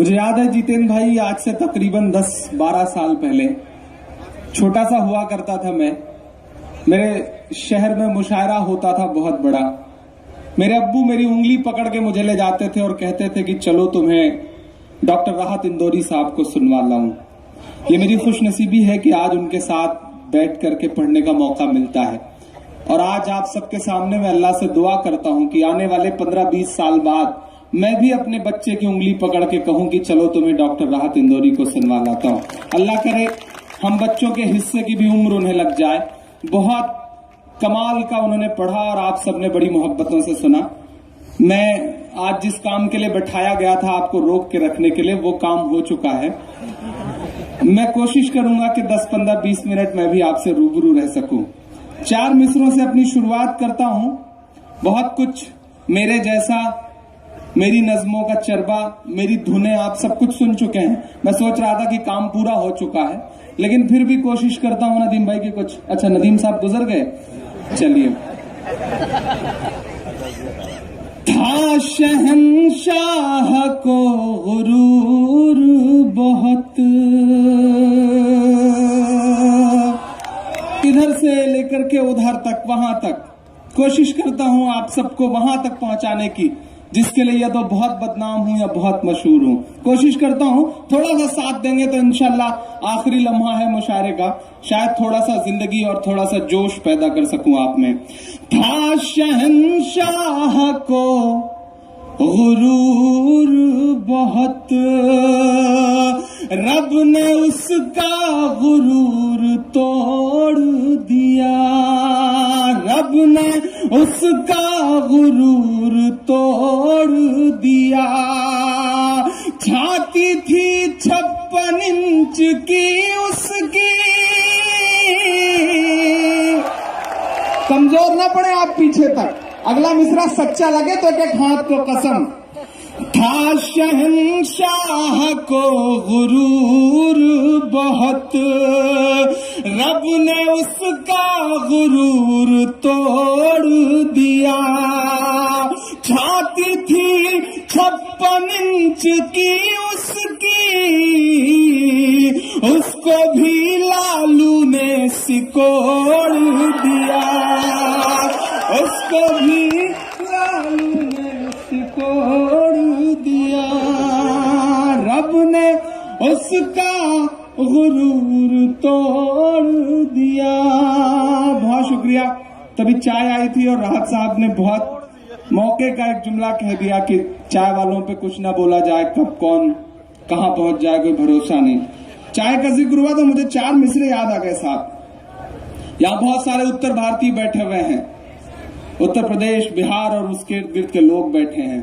मुझे याद है जितेंद्र भाई, आज से तकरीबन 10-12 साल पहले छोटा सा हुआ करता था मैं। मेरे शहर में मुशायरा होता था बहुत बड़ा। मेरे अब्बू मेरी उंगली पकड़ के मुझे ले जाते थे और कहते थे कि चलो तुम्हें डॉक्टर राहत इंदौरी साहब को सुनवा लाऊं। ये मेरी खुशनसीबी है कि आज उनके साथ बैठ करके पढ़ने का मौका मिलता है। और आज आप सबके सामने मैं अल्लाह से दुआ करता हूं कि आने वाले 15-20 साल बाद मैं भी अपने बच्चे की उंगली पकड़ के कहूं कि चलो तुम्हें डॉक्टर राहत इंदौरी को सुनवा लाता हूं। अल्लाह करे हम बच्चों के हिस्से की भी उम्र उन्हें लग जाए। बहुत कमाल का उन्होंने पढ़ा और आप सबने बड़ी मोहब्बतों से सुना। मैं आज जिस काम के लिए बैठाया गया था आपको रोक के रखने के लिए, वो काम हो चुका है। मैं कोशिश करूंगा कि 10-15-20 मिनट में भी आपसे रूबरू रह सकूं। 4 मिसरों से अपनी शुरुआत करता हूं। बहुत कुछ मेरे जैसा, मेरी नज़मों का चरबा, मेरी धुनें आप सब कुछ सुन चुके हैं। मैं सोच रहा था कि काम पूरा हो चुका है, लेकिन फिर भी कोशिश करता हूं नदीम भाई की कुछ। अच्छा, नदीम साहब गुजर गए, चलिए। था शहंशाह को गुरूर बहुत, इधर से लेकर के उधर तक, वहां तक कोशिश करता हूं आप सबको वहां तक पहुंचाने की जिसके लिए या तो बहुत बदनाम हूं या बहुत मशहूर हूं। कोशिश करता हूं थोड़ा सा साथ देंगे तो इंशाल्लाह आखिरी लम्हा है मुशायरे का, शायद थोड़ा सा जिंदगी और थोड़ा सा जोश पैदा कर सकूं आप में। था शहंशाह को गुरूर बहुत, रब ने उसका गुरूर तोड़ दिया। रब ने उसका गुरूर तोड़ दिया। छाती थी 56 इंच की उसकी। कमजोर ना पड़े आप पीछे तक, अगला मिसरा सच्चा लगे तो एक हाथ को कसम। था शहंशाह को गुरूर बहुत, रब ने उसका गुरूर तोड़ दिया। छाती थी 56 इंच की उसकी, उसको भी लालू ने सिकोड़ दिया। उसको भी लालू ने सिकोड़ दिया। रब ने उसका गुरूर तोड़ दिया। बहुत शुक्रिया। तभी चाय आई थी और राहत साहब ने बहुत मौके का एक जुमला कह दिया कि चाय वालों पे कुछ ना बोला जाए, कब कौन कहां पहुंच जाए कोई भरोसा नहीं। चाय का जिक्र हुआ तो मुझे 4 मिसरे याद आ गए साहब। यहाँ बहुत सारे उत्तर भारतीय बैठे हुए हैं, उत्तर प्रदेश, बिहार और उसके इर्द गिर्द के लोग बैठे हैं।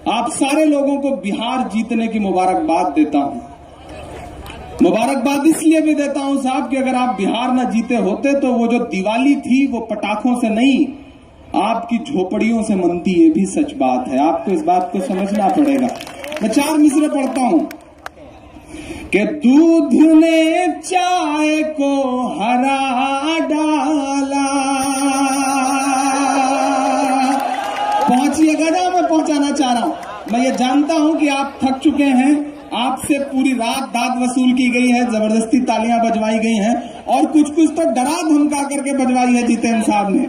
आप सारे लोगों को बिहार जीतने की मुबारकबाद देता हूं। मुबारकबाद इसलिए भी देता हूं साहब कि अगर आप बिहार ना जीते होते तो वो जो दिवाली थी वो पटाखों से नहीं, आपकी झोपड़ियों से मनती। ये भी सच बात है, आपको इस बात को समझना पड़ेगा। मैं 4 मिसरे पढ़ता हूं कि दूध ने चाय को हरा डाला। पहुंचिएगा ना, मैं पहुंचाना चाह रहा हूं। मैं ये जानता हूं कि आप थक चुके हैं, आपसे पूरी रात दाद वसूल की गई है, जबरदस्ती तालियां बजवाई गई हैं और कुछ कुछ तो डरा धमका करके बजवाई है। जितेंद्र साहब ने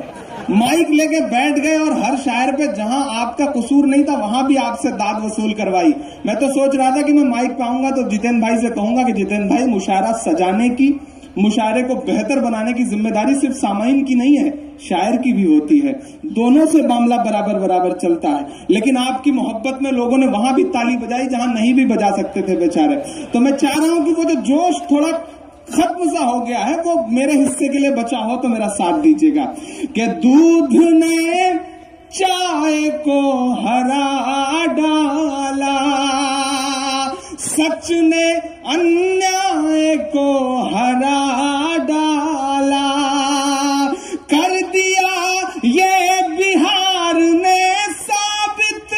माइक लेके बैठ गए और हर शायर पे जहां आपका कसूर नहीं था वहां भी आपसे दाद वसूल करवाई। मैं तो सोच रहा था कि मैं माइक पे आऊंगा तो जितेंद्र भाई से कहूंगा कि जितेंद्र भाई, मुशायरा सजाने की, मुशायरे को बेहतर बनाने की जिम्मेदारी सिर्फ सामाइन की नहीं है, शायर की भी होती है। दोनों से मामला बराबर बराबर चलता है। लेकिन आपकी मोहब्बत में लोगों ने वहां भी ताली बजाई जहां नहीं भी बजा सकते थे बेचारे। तो मैं चाह रहा हूं कि वो जो जोश थोड़ा खत्म सा हो गया है वो मेरे हिस्से के लिए बचा हो तो मेरा साथ दीजिएगा। कि दूध ने चाय को हरा डाला, सच ने अन्याय को हरा डाला। कर दिया ये बिहार ने साबित।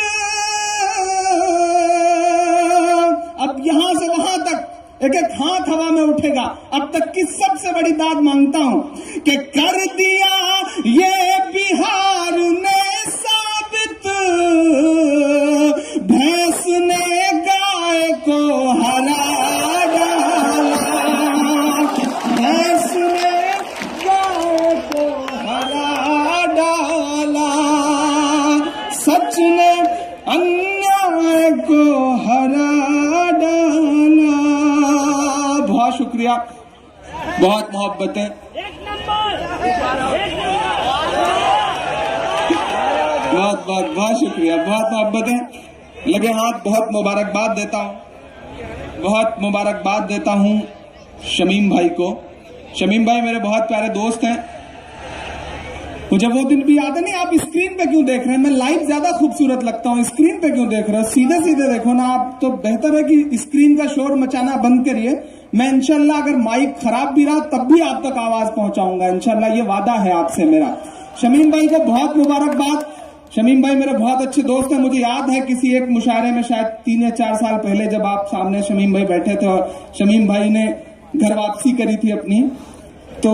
अब यहां से वहां तक एक एक हाथ हवा में उठेगा। अब तक की सबसे बड़ी दाद मांगता हूं कि कर दिया ये बिहार ने साबित। भैंस ने गाय को शुक्रिया, बहुत मोहब्बतें। बहुत बहुत बहुत शुक्रिया, बहुत मोहब्बतें। लगे हाथ, बहुत मुबारकबाद देता हूँ, बहुत मुबारकबाद देता हूँ शमीम भाई को। शमीम भाई मेरे बहुत प्यारे दोस्त हैं। मुझे वो दिन भी याद है। नहीं, आप स्क्रीन पे क्यों देख रहे हैं? मैं लाइव ज्यादा खूबसूरत लगता हूँ, स्क्रीन पे क्यों देख रहे हो? सीधे सीधे देखो ना आप। तो बेहतर है कि स्क्रीन का शोर मचाना बंद करिए। मैं इंशाल्लाह अगर माइक खराब भी रहा तब भी आप तक आवाज पहुंचाऊंगा इंशाल्लाह, ये वादा है आपसे मेरा। शमीम भाई को बहुत मुबारकबाद। शमीम भाई मेरे बहुत अच्छे दोस्त हैं। मुझे याद है किसी एक मुशायरे में शायद 3 या 4 साल पहले जब आप सामने शमीम भाई बैठे थे और शमीम भाई ने घर वापसी करी थी अपनी, तो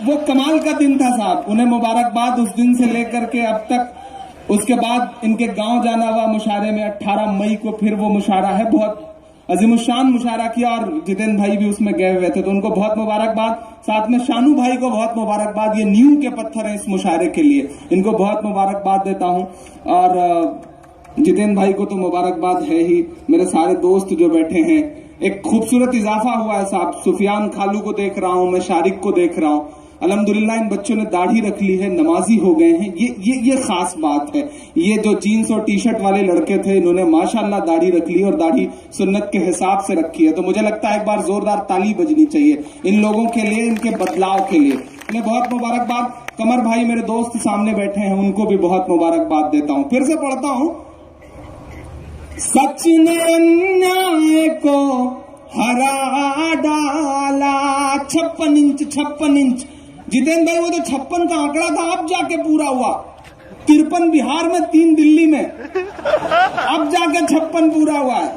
वो कमाल का दिन था साहब। उन्हें मुबारकबाद उस दिन से लेकर के अब तक। उसके बाद इनके गांव जाना हुआ मुशायरे में, 18 मई को फिर वो मुशायरा है, बहुत अजीमुशान मुशायरा किया और जितेंद्र भाई भी उसमें गए हुए थे, तो उनको बहुत मुबारकबाद। साथ में शानू भाई को बहुत मुबारकबाद। ये नींव के पत्थर हैं इस मुशायरे के लिए, इनको बहुत मुबारकबाद देता हूं। और जितेंद्र भाई को तो मुबारकबाद है ही। मेरे सारे दोस्त जो बैठे हैं, एक खूबसूरत इजाफा हुआ है साहब। सुफियान खालू को देख रहा हूं मैं, शारिक को देख रहा हूं। अल्हम्दुलिल्लाह इन बच्चों ने दाढ़ी रख ली है, नमाजी हो गए हैं। ये खास बात है। ये जो जीन्स और टी शर्ट वाले लड़के थे, इन्होंने माशाल्लाह दाढ़ी रख ली और दाढ़ी सुन्नत के हिसाब से रखी है। तो मुझे लगता है एक बार जोरदार ताली बजनी चाहिए इन लोगों के लिए, इनके बदलाव के लिए। इन्हें बहुत मुबारकबाद। कमर भाई मेरे दोस्त सामने बैठे हैं, उनको भी बहुत मुबारकबाद देता हूं। फिर से पढ़ता हूं। सच ने अन्याय को हरा डाला। 56 इंच। जितेंद्र भाई वो तो 56 का आंकड़ा था, अब जाके पूरा हुआ। 53 बिहार में, 3 दिल्ली में, अब जाके 56 पूरा हुआ है।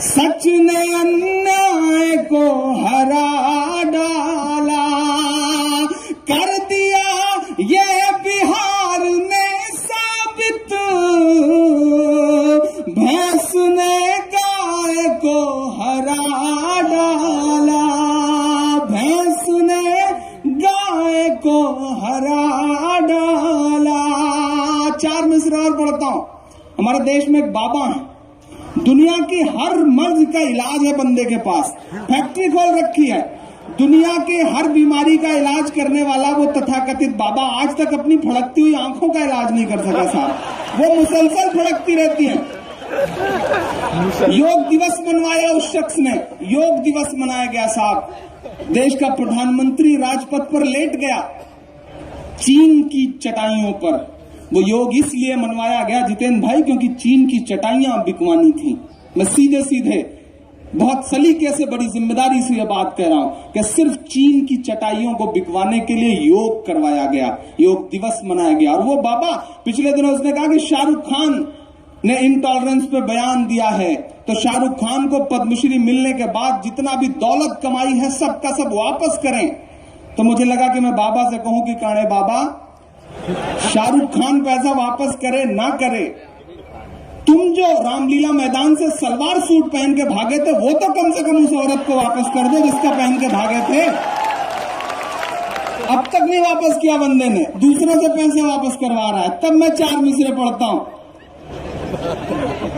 सच ने अन्याय को हरा डाला, कर दिया ये बिहार ने साबित। भैंस ने गाय को हरा डाला, भैंस ने गाय को हरा डाला। 4 मिसरे और पढ़ता हूं। हमारे देश में एक बाबा है, दुनिया की हर मर्ज का इलाज है बंदे के पास, फैक्ट्री खोल रखी है। दुनिया के हर बीमारी का इलाज करने वाला वो तथाकथित बाबा आज तक अपनी फड़कती हुई आंखों का इलाज नहीं कर सका साहब। वो मुसलसल फड़कती रहती है। योग दिवस मनवाया उस शख्स ने, योग दिवस मनाया गया साहब। देश का प्रधानमंत्री राजपथ पर लेट गया चीन की चटाइयों पर। वो योग इसलिए मनवाया गया जितेंद्र भाई क्योंकि चीन की चटाइयां बिकवानी थी। मैं सीधे सीधे बहुत सलीके से बड़ी जिम्मेदारी से यह बात कह रहा हूं कि सिर्फ चीन की चटाइयों को बिकवाने के लिए योग करवाया गया, योग दिवस मनाया गया। और वो बाबा पिछले दिनों उसने कहा कि शाहरुख खान ने इंटॉलरेंस पे बयान दिया है, तो शाहरुख खान को पद्मश्री मिलने के बाद जितना भी दौलत कमाई है सब का सब वापस करें। तो मुझे लगा कि मैं बाबा से कहूं कि काणे बाबा, शाहरुख खान पैसा वापस करे ना करे, तुम जो रामलीला मैदान से सलवार सूट पहन के भागे थे वो तो कम से कम उस औरत को वापस कर दो जिसका पहन के भागे थे। अब तक नहीं वापस किया बंदे ने, दूसरों से पैसे वापस करवा रहा है। तब मैं 4 मिसरे पढ़ता हूं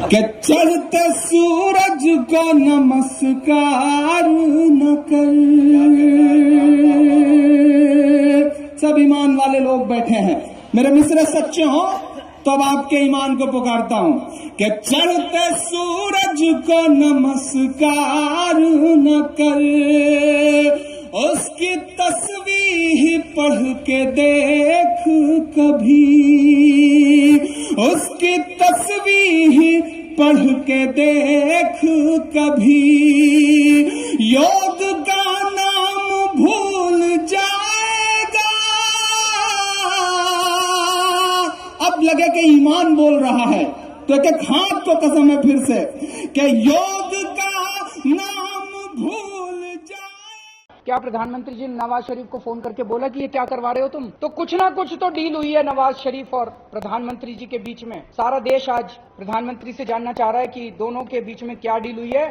कि चढ़ते सूरज को नमस्कार न कर। सब ईमान वाले लोग बैठे हैं, मेरे मिसरे सच्चे हो तो अब आपके ईमान को पुकारता हूं कि चढ़ते सूरज को नमस्कार न कर, उसकी तस्वीर पढ़ के देख कभी, उसकी तस्वीर पढ़ के देख कभी, योग का नाम भूल जाएगा। अब लगे कि ईमान बोल रहा है तो एक हाथ को कसम है फिर से कि योग का नाम भूल जाए। क्या प्रधानमंत्री जी ने नवाज शरीफ को फोन करके बोला कि ये क्या करवा रहे हो तुम? तो कुछ ना कुछ तो डील हुई है नवाज शरीफ और प्रधानमंत्री जी के बीच में। सारा देश आज प्रधानमंत्री से जानना चाह रहा है कि दोनों के बीच में क्या डील हुई है।